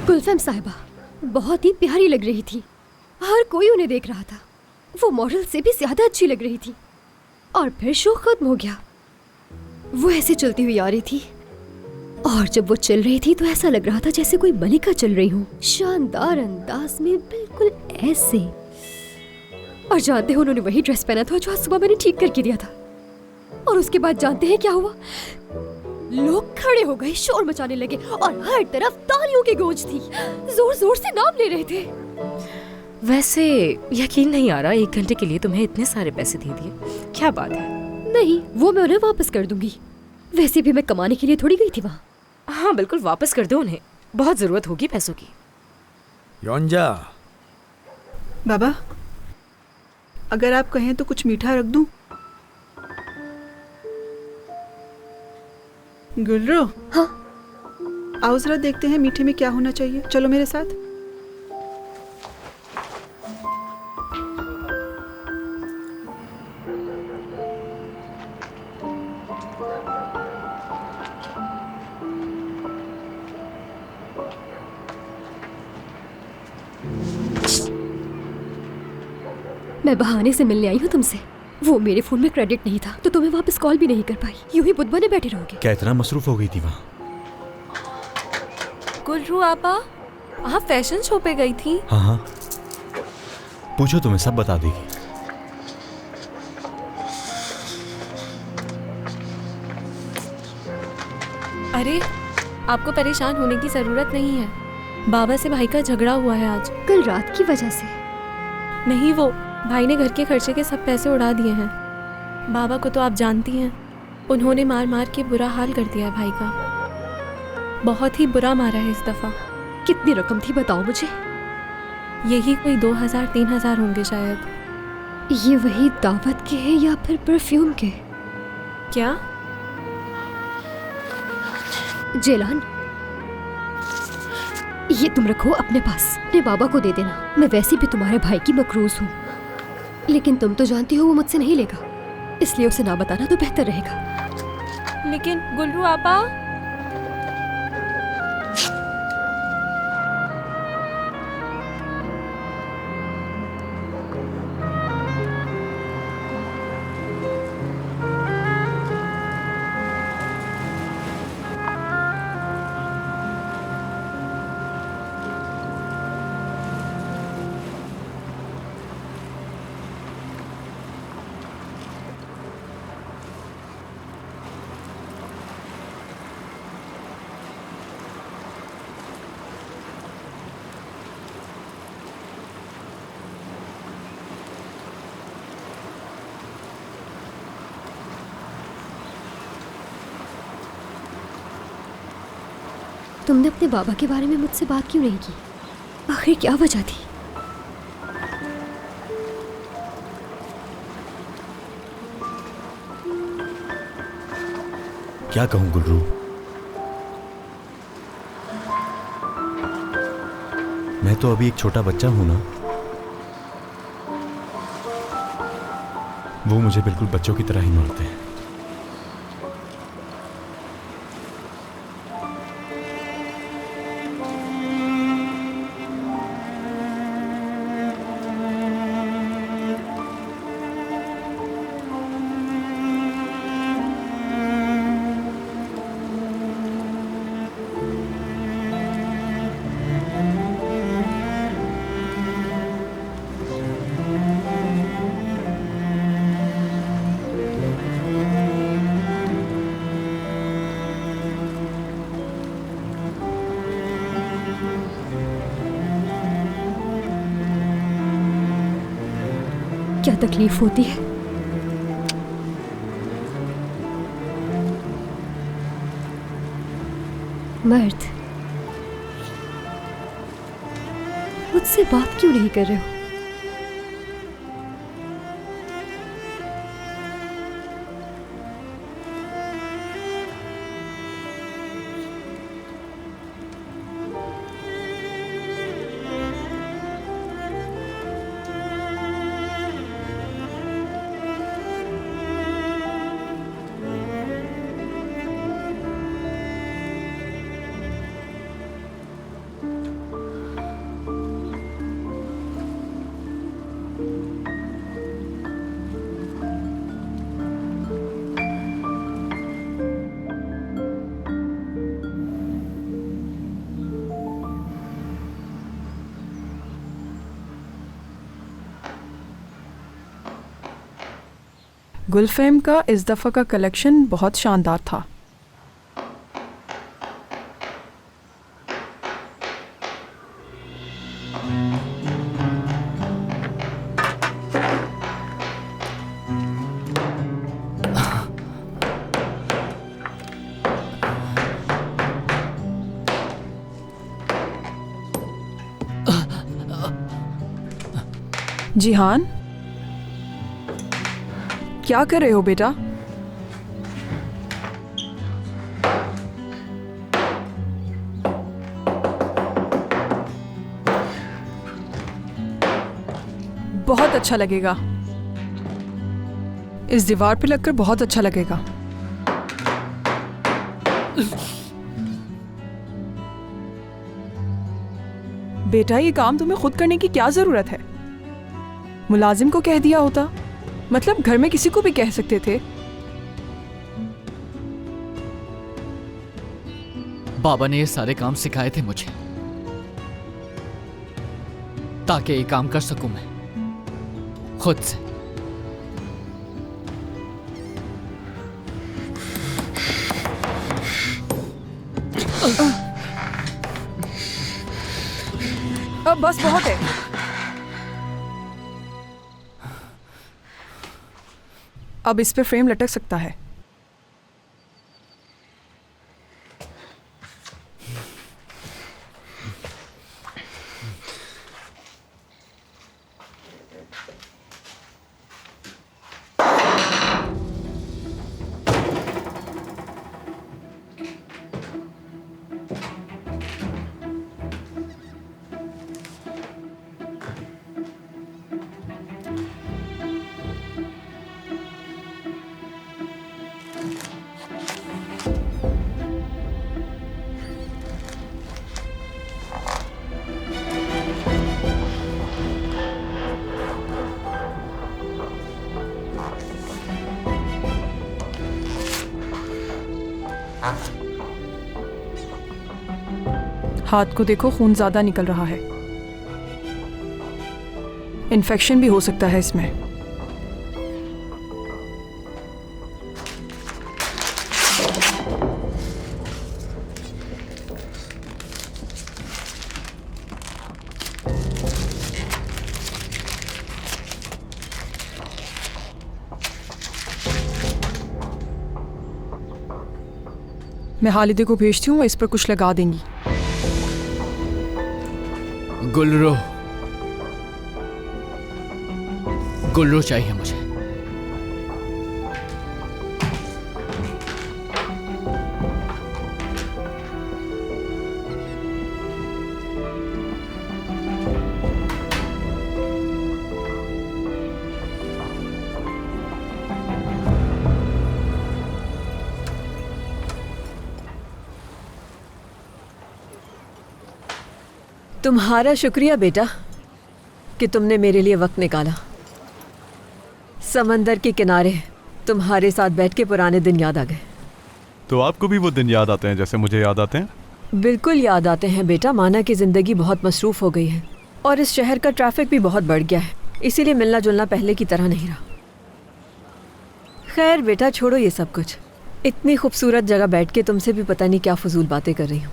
गुलफम साहिबा बहुत ही प्यारी लग रही थी। हर कोई उन्हें देख रहा था। वो मॉडल से भी ज्यादा अच्छी लग रही थी। और फिर शो खत्म हो गया। वो ऐसे चलती हुई आ रही थी और जब वो चल रही थी तो ऐसा लग रहा था जैसे कोई मलिका चल रही हो, शानदार अंदाज में, बिल्कुल ऐसे। और जानते हो उन्होंने वही ड्रेस पहना था जो आज सुबह मैंने ठीक करके दिया था। और उसके बाद जानते हैं क्या हुआ? लोग खड़े हो गए, शोर मचाने लगे और हर तरफ तालियों की गूंज थी। जोर जोर से नाम ले रहे थे। वैसे यकीन नहीं आ रहा 1 घंटे के लिए तुम्हें इतने सारे पैसे दे दिए। क्या बात है? नहीं, वो मैं उन्हें वापस कर दूंगी। वैसे भी मैं कमाने के लिए थोड़ी गई थी वहाँ। हाँ बिल्कुल, वापस कर दो उन्हें, बहुत जरूरत होगी पैसों की। योंजा। बाबा, अगर आप कहें तो कुछ मीठा रख दूं? गुलरो। हाँ। आओ जरा देखते हैं मीठे में क्या होना चाहिए। चलो मेरे साथ। मैं बहाने से मिलने आई हूँ तुमसे। वो मेरे फोन में क्रेडिट नहीं था तो तुम्हें वापस कॉल भी नहीं कर पाई। यूं ही बुध बने बैठे रहोगे। क्या इतना मसरूफ हो गई थी वहाँ? गुलरू आपा, आप फैशन शो पे गई थी? हाँ हाँ, पूछो तुम्हें सब बता देगी। अरे आपको परेशान होने की जरूरत नहीं है। बाबा से भाई का झगड़ा हुआ है आज। कल रात की वजह से? नहीं, वो भाई ने घर के खर्चे के सब पैसे उड़ा दिए हैं। बाबा को तो आप जानती हैं, उन्होंने मार मार के बुरा हाल कर दिया है भाई का। बहुत ही बुरा मारा है इस दफा। कितनी रकम थी बताओ मुझे? यही कोई 2000-3000 होंगे शायद। ये वही दावत के हैं या फिर परफ्यूम के? क्या? जेलान, ये तुम रखो अपने पास, अपने बाबा को दे देना। मैं वैसे भी तुम्हारे भाई की मकरूज हूँ, लेकिन तुम तो जानती हो वो मुझसे नहीं लेगा, इसलिए उसे ना बताना तो बेहतर रहेगा। लेकिन गुलरू आपा, तुमने अपने बाबा के बारे में मुझसे बात क्यों नहीं की? आखिर क्या वजह थी? क्या कहूँ गुलरू, मैं तो अभी एक छोटा बच्चा हूं ना। वो मुझे बिल्कुल बच्चों की तरह ही मारते हैं। क्या तकलीफ होती है? मर्द, मुझसे बात क्यों नहीं कर रहे हो? गुलफेम का इस दफ़ा का कलेक्शन बहुत शानदार था। जिहान, क्या कर रहे हो बेटा? बहुत अच्छा लगेगा, इस दीवार पे लगकर बहुत अच्छा लगेगा। बेटा, ये काम तुम्हें खुद करने की क्या जरूरत है? मुलाजिम को कह दिया होता, मतलब घर में किसी को भी कह सकते थे। बाबा ने ये सारे काम सिखाए थे मुझे ताकि ये काम कर सकूं मैं खुद से। अब बस बहुत है। अब इस पे फ्रेम लटक सकता है। हाथ को देखो, खून ज्यादा निकल रहा है। इन्फेक्शन भी हो सकता है इसमें। मैं हालिदे को भेजती हूँ, इस पर कुछ लगा देंगी। गुलरू चाहिए मुझे। तुम्हारा शुक्रिया बेटा कि तुमने मेरे लिए वक्त निकाला। समंदर के किनारे तुम्हारे साथ बैठ के पुराने दिन याद आ गए। तो आपको भी वो दिन याद आते हैं जैसे मुझे याद आते हैं? बिल्कुल याद आते हैं बेटा। माना कि ज़िंदगी बहुत मसरूफ़ हो गई है और इस शहर का ट्रैफिक भी बहुत बढ़ गया है, इसीलिए मिलना जुलना पहले की तरह नहीं रहा। खैर बेटा, छोड़ो ये सब कुछ। इतनी खूबसूरत जगह बैठ के तुमसे भी पता नहीं क्या फजूल बातें कर रही हूँ।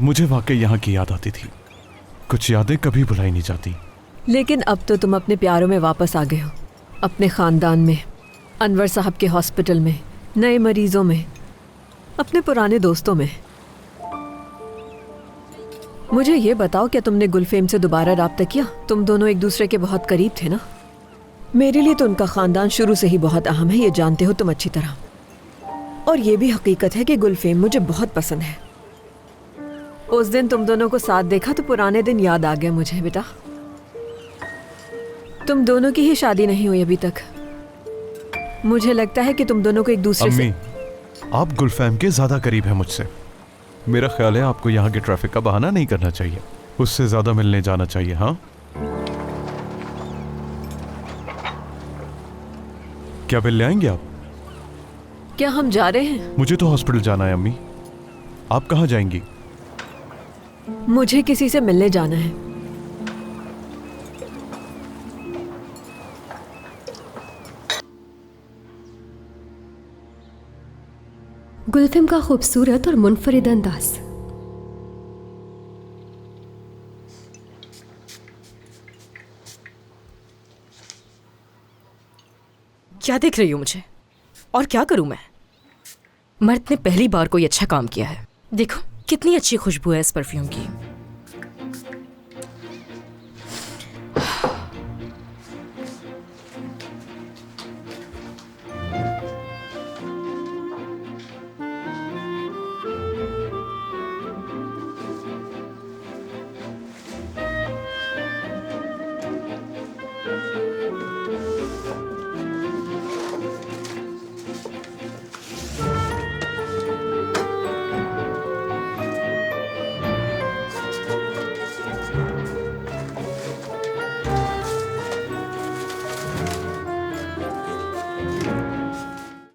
मुझे वाकई यहाँ की याद आती थी। कुछ यादें कभी भुलाई नहीं जाती। लेकिन अब तो तुम अपने प्यारों में वापस आ गए हो, अपने ख़ानदान में, अनवर साहब के हॉस्पिटल में, नए मरीजों में, अपने पुराने दोस्तों में। मुझे ये बताओ, क्या तुमने गुलफेम से दोबारा राब्ता किया? तुम दोनों एक दूसरे के बहुत करीब थे ना। मेरे लिए तो उनका ख़ानदान शुरू से ही बहुत अहम है, ये जानते हो तुम अच्छी तरह। और ये भी हकीकत है कि गुलफेम मुझे बहुत पसंद है। उस दिन तुम दोनों को साथ देखा तो पुराने दिन याद आ गए मुझे बेटा। तुम दोनों की ही शादी नहीं हुई अभी तक। मुझे लगता है कि तुम दोनों को एक दूसरे अम्मी, से... आप गुलफैम के ज्यादा करीब हैं मुझसे। मेरा ख्याल है आपको यहाँ के ट्रैफिक का बहाना नहीं करना चाहिए, उससे ज्यादा मिलने जाना चाहिए। हाँ, क्या बिल ले आएंगे आप? क्या हम जा रहे हैं? मुझे तो हॉस्पिटल जाना है अम्मी। आप कहाँ जाएंगी? मुझे किसी से मिलने जाना है। गुलफिम का खूबसूरत और मुनफरिद अंदाज। क्या देख रही हो मुझे? और क्या करूं मैं? मर्द ने पहली बार कोई अच्छा काम किया है। देखो कितनी अच्छी खुशबू है इस परफ्यूम की।